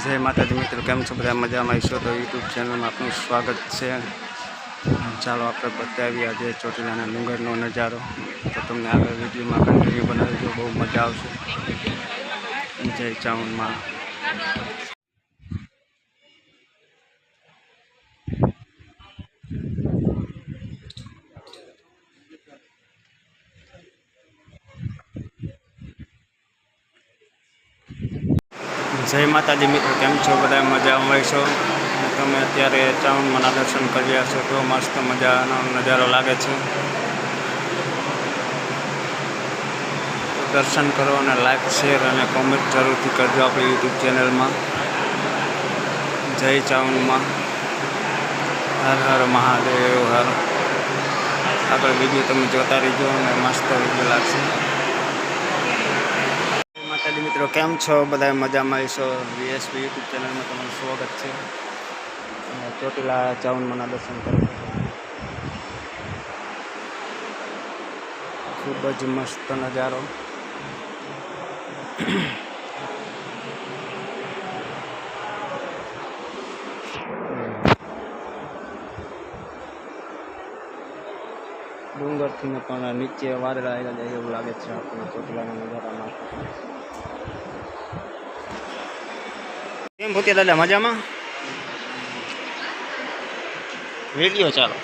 જય માતાજી મિત્રો, કેમ છો બધા? મજામાં છો તો યુટ્યુબ ચેનલમાં આપનું સ્વાગત છે। ચાલો આપણે બતાવીએ આજે ચોટીલાના ડુંગરનો નજારો। તો તમને આગળ વિડીયોમાં કન્ટિન્યુ બનાવજો, બહુ મજા આવશે। જય ચામુંડમાં। જય માતાજી મિત્રો, કેમ છો બધા? મજામાં છો? તમે અત્યારે ચામુંડમાના દર્શન કરી રહ્યા છો તો મસ્ત મજાનો નજારો લાગે છે। દર્શન કરો અને લાઈક, શેર અને કોમેન્ટ જરૂરથી કરજો આપણી યુટ્યુબ ચેનલમાં। જય ચામુંડમાં, હર હર મહાદેવ હર। આગળ વિડીયો તમે જોતા રહીજો અને મસ્ત વિડીયો લાગશે। માતાજી મિત્રો, કેમ છો બધા? મજામાં છો? વીએસપી યુટ્યુબ ચેનલમાં તમારું સ્વાગત છે। ચોટીલા ચામુંડમાના દર્શન કરો, ખૂબ જ મસ્ત નજારો। ડુંગરથી પણ નીચે વાદળા આવ્યા જાય એવું લાગે છે આપણને ચોટીલાના નજારામાં। કેમ ભૂત્યા દાદા, મજામાં? વિડીયો ચાલો।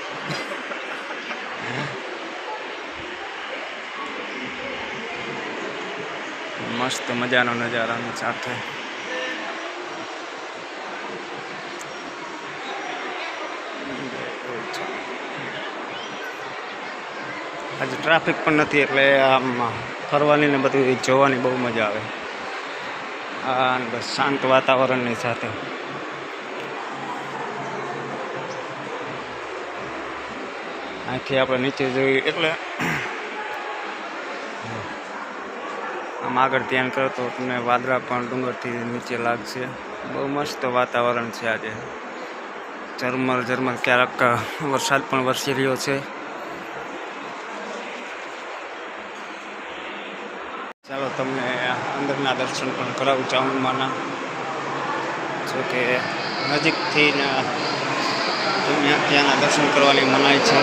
મસ્ત મજાનો નજારાની સાથે આજે ટ્રાફિક પણ નથી, એટલે આમ ફરવાની ને બધું જોવાની બહુ મજા આવે। આ બસ શાંત વાતાવરણની સાથે અહીંથી આપણે નીચે જોઈએ એટલે આમ આગળ ધ્યાન કરો તો તમને વાદળા પણ ડુંગરથી નીચે લાગશે। બહુ મસ્ત વાતાવરણ છે આજે। ઝરમર ઝરમર ક્યારેક વરસાદ પણ વરસી રહ્યો છે। ચાલો તમને અંદરના દર્શન પણ કરાવું ચામુંડમાના। જો કે નજીકથી ત્યાંના દર્શન કરવાની મનાઈ છે।